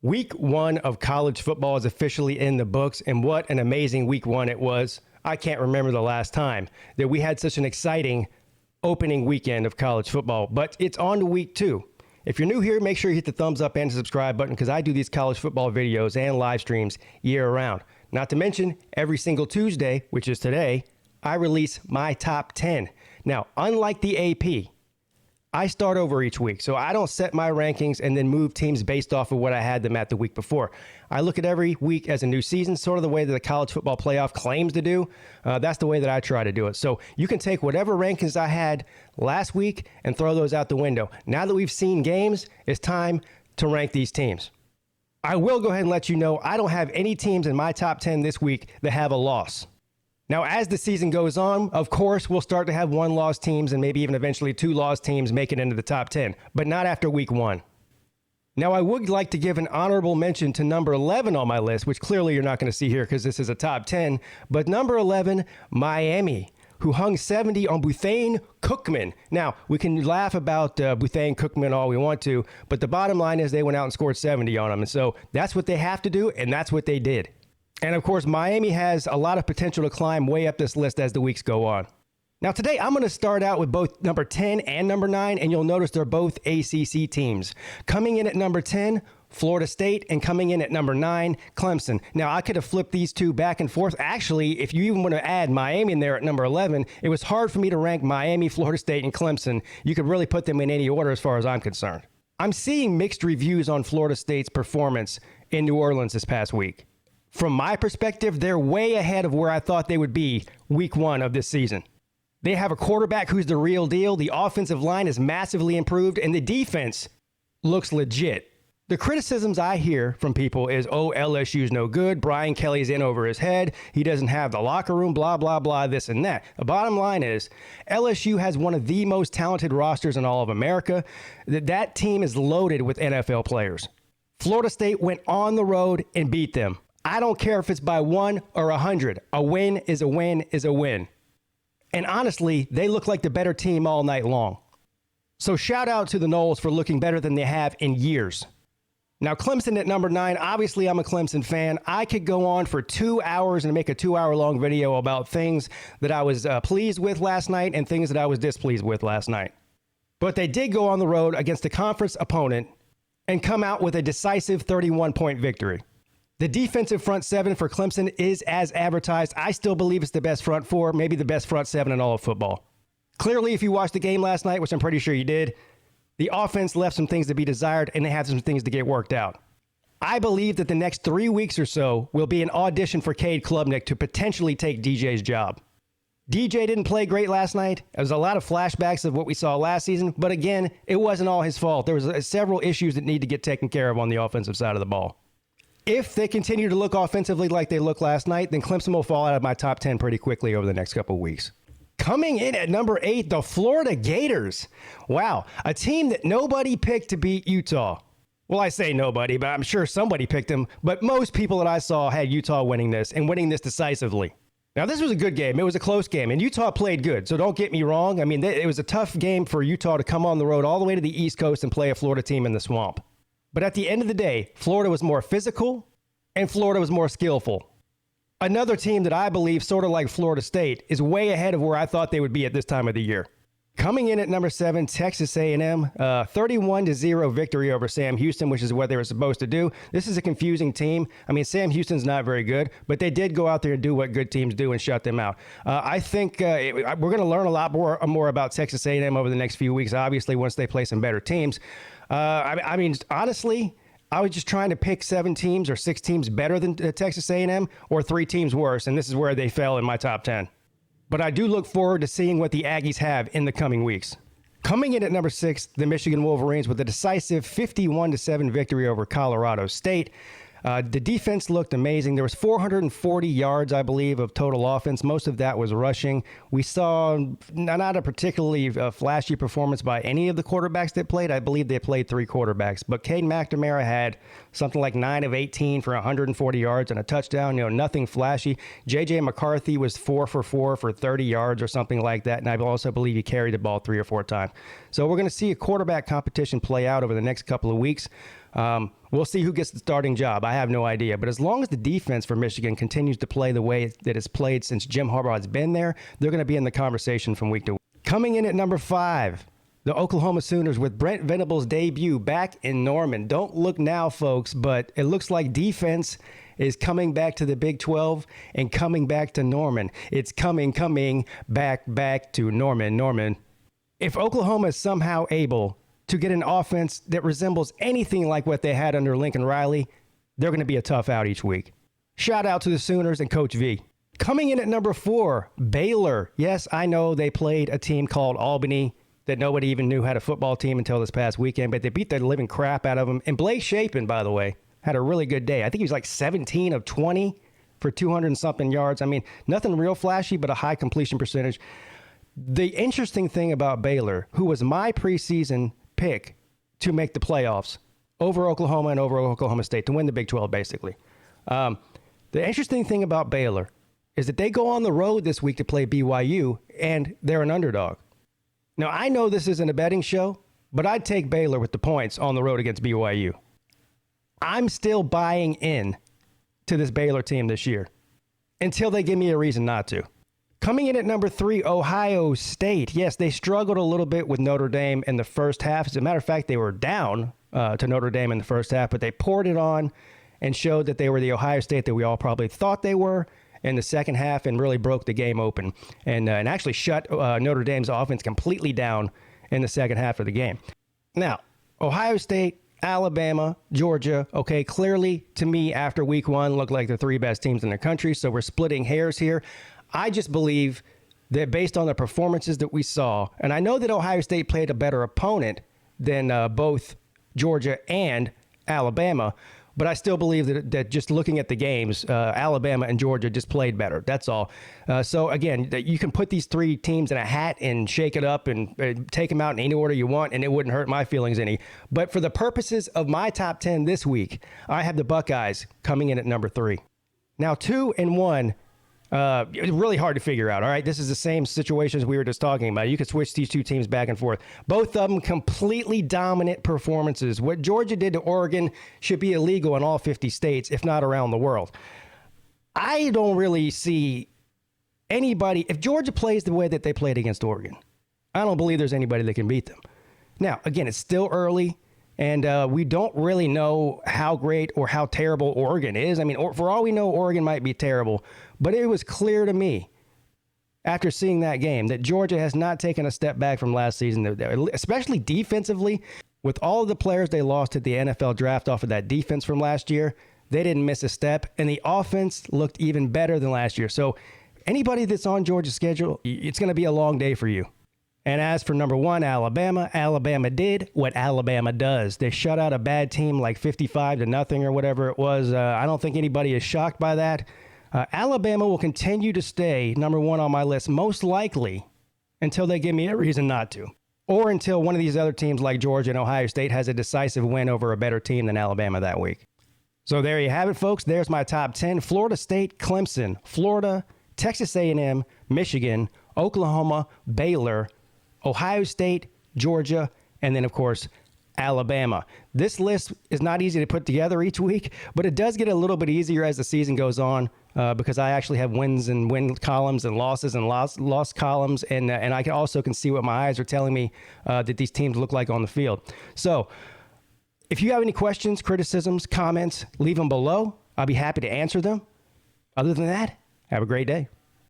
Week one of college football is officially in the books, and what an amazing week one it was. I can't remember the last time that we had such an exciting opening weekend of college football, but it's on to week two. If you're new here, make sure you hit the thumbs up and subscribe button because I do these college football videos and live streams year round. Not to mention, every single Tuesday, which is today, I release my top 10. Now, unlike the AP, I start over each week, so I don't set my rankings and then move teams based off of what I had them at the week before. I look at every week as a new season, sort of the way that the college football playoff claims to do. That's the way that I try to do it. So you can take whatever rankings I had last week and throw those out the window. Now that we've seen games, it's time to rank these teams. I will go ahead and let you know I don't have any teams in my top 10 this week that have a loss. Now, as the season goes on, of course, we'll start to have one-loss teams and maybe even eventually two-loss teams make it into the top 10, but not after week one. Now, I would like to give an honorable mention to number 11 on my list, which clearly you're not going to see here because this is a top 10, but number 11, Miami, who hung 70 on Bethune-Cookman. Now, we can laugh about Bethune-Cookman all we want to, but the bottom line is they went out and scored 70 on them, and so that's what they have to do, and that's what they did. And of course, Miami has a lot of potential to climb way up this list as the weeks go on. Now today, I'm going to start out with both number 10 and number 9, and you'll notice they're both ACC teams. Coming in at number 10, Florida State, and coming in at number 9, Clemson. Now, I could have flipped these two back and forth. Actually, if you even want to add Miami in there at number 11, it was hard for me to rank Miami, Florida State, and Clemson. You could really put them in any order as far as I'm concerned. I'm seeing mixed reviews on Florida State's performance in New Orleans this past week. From my perspective, they're way ahead of where I thought they would be week one of this season. They have a quarterback who's the real deal. The offensive line is massively improved, and the defense looks legit. The criticisms I hear from people is, oh, LSU's no good. Brian Kelly's in over his head. He doesn't have the locker room, blah, blah, blah, this and that. The bottom line is LSU has one of the most talented rosters in all of America. That team is loaded with NFL players. Florida State went on the road and beat them. I don't care if it's by 1 or 100. A win is a win is a win. And honestly, they look like the better team all night long. So shout out to the Noles for looking better than they have in years. Now, Clemson at number 9, obviously I'm a Clemson fan. I could go on for 2 hours and make a 2-hour-long video about things that I was pleased with last night and things that I was displeased with last night. But they did go on the road against a conference opponent and come out with a decisive 31-point victory. The defensive front seven for Clemson is as advertised. I still believe it's the best front four, maybe the best front seven in all of football. Clearly, if you watched the game last night, which I'm pretty sure you did, the offense left some things to be desired and they have some things to get worked out. I believe that the next 3 weeks or so will be an audition for Cade Klubnik to potentially take DJ's job. DJ didn't play great last night. There was a lot of flashbacks of what we saw last season, but again, it wasn't all his fault. There was several issues that need to get taken care of on the offensive side of the ball. If they continue to look offensively like they looked last night, then Clemson will fall out of my top 10 pretty quickly over the next couple of weeks. Coming in at number 8, the Florida Gators. Wow, a team that nobody picked to beat Utah. Well, I say nobody, but I'm sure somebody picked them. But most people that I saw had Utah winning this and winning this decisively. Now, this was a good game. It was a close game, and Utah played good. So don't get me wrong. I mean, it was a tough game for Utah to come on the road all the way to the East Coast and play a Florida team in the swamp. But at the end of the day, Florida was more physical and Florida was more skillful. Another team that I believe, sort of like Florida State, is way ahead of where I thought they would be at this time of the year. Coming in at number 7, Texas A&M, 31-0 victory over Sam Houston, which is what they were supposed to do. This is a confusing team. I mean, Sam Houston's not very good, but they did go out there and do what good teams do and shut them out. I think we're going to learn a lot more about Texas A&M over the next few weeks, obviously, once they play some better teams. I mean, honestly, I was just trying to pick 7 teams or 6 teams better than Texas A&M or 3 teams worse, and this is where they fell in my top 10. But I do look forward to seeing what the Aggies have in the coming weeks. Coming in at number 6, the Michigan Wolverines with a decisive 51-7 victory over Colorado State. The defense looked amazing. There was 440 yards, I believe, of total offense. Most of that was rushing. We saw not a particularly flashy performance by any of the quarterbacks that played. I believe they played 3 quarterbacks. But Cade McNamara had something like 9 of 18 for 140 yards and a touchdown. Nothing flashy. J.J. McCarthy was 4 for 4 for 30 yards or something like that. And I also believe he carried the ball 3 or 4 times. So we're going to see a quarterback competition play out over the next couple of weeks. We'll see who gets the starting job. I have no idea. But as long as the defense for Michigan continues to play the way that it's played since Jim Harbaugh has been there, they're going to be in the conversation from week to week. Coming in at number 5, the Oklahoma Sooners with Brent Venables' debut back in Norman. Don't look now, folks, but it looks like defense is coming back to the Big 12 and coming back to Norman. It's coming back to Norman. If Oklahoma is somehow able to get an offense that resembles anything like what they had under Lincoln Riley, they're going to be a tough out each week. Shout out to the Sooners and Coach V. Coming in at number 4, Baylor. Yes, I know they played a team called Albany that nobody even knew had a football team until this past weekend, but they beat the living crap out of them. And Blake Shapen, by the way, had a really good day. I think he was like 17 of 20 for 200 and something yards. I mean, nothing real flashy, but a high completion percentage. The interesting thing about Baylor, who was my preseason pick to make the playoffs over Oklahoma and over Oklahoma State, to win the Big 12, basically. The interesting thing about Baylor is that they go on the road this week to play BYU, and they're an underdog. Now, I know this isn't a betting show, but I'd take Baylor with the points on the road against BYU. I'm still buying in to this Baylor team this year until they give me a reason not to. Coming in at number 3, Ohio State. Yes, they struggled a little bit with Notre Dame in the first half. As a matter of fact, they were down to Notre Dame in the first half, but they poured it on and showed that they were the Ohio State that we all probably thought they were in the second half and really broke the game open and actually shut Notre Dame's offense completely down in the second half of the game. Now, Ohio State, Alabama, Georgia, okay, clearly to me after week 1 look like the 3 best teams in the country, so we're splitting hairs here. I just believe that based on the performances that we saw, and I know that Ohio State played a better opponent than both Georgia and Alabama, but I still believe that just looking at the games, Alabama and Georgia just played better. That's all. So, again, you can put these 3 teams in a hat and shake it up and take them out in any order you want, and it wouldn't hurt my feelings any. But for the purposes of my top 10 this week, I have the Buckeyes coming in at number 3. Now, 2 and 1. It's really hard to figure out, all right? This is the same situation as we were just talking about. You could switch these 2 teams back and forth. Both of them completely dominant performances. What Georgia did to Oregon should be illegal in all 50 states, if not around the world. I don't really see anybody. If Georgia plays the way that they played against Oregon, I don't believe there's anybody that can beat them. Now, again, it's still early. And we don't really know how great or how terrible Oregon is. I mean, for all we know, Oregon might be terrible. But it was clear to me after seeing that game that Georgia has not taken a step back from last season, especially defensively. With all of the players they lost at the NFL draft off of that defense from last year, they didn't miss a step. And the offense looked even better than last year. So anybody that's on Georgia's schedule, it's going to be a long day for you. And as for number 1, Alabama did what Alabama does. They shut out a bad team like 55-0 or whatever it was. I don't think anybody is shocked by that. Alabama will continue to stay number 1 on my list, most likely until they give me a reason not to. Or until one of these other teams like Georgia and Ohio State has a decisive win over a better team than Alabama that week. So there you have it, folks. There's my top 10. Florida State, Clemson, Florida, Texas A&M, Michigan, Oklahoma, Baylor, Ohio State, Georgia, and then, of course, Alabama. This list is not easy to put together each week, but it does get a little bit easier as the season goes on because I actually have wins and win columns and losses and loss columns, and I can also see what my eyes are telling me that these teams look like on the field. So if you have any questions, criticisms, comments, leave them below. I'll be happy to answer them. Other than that, have a great day.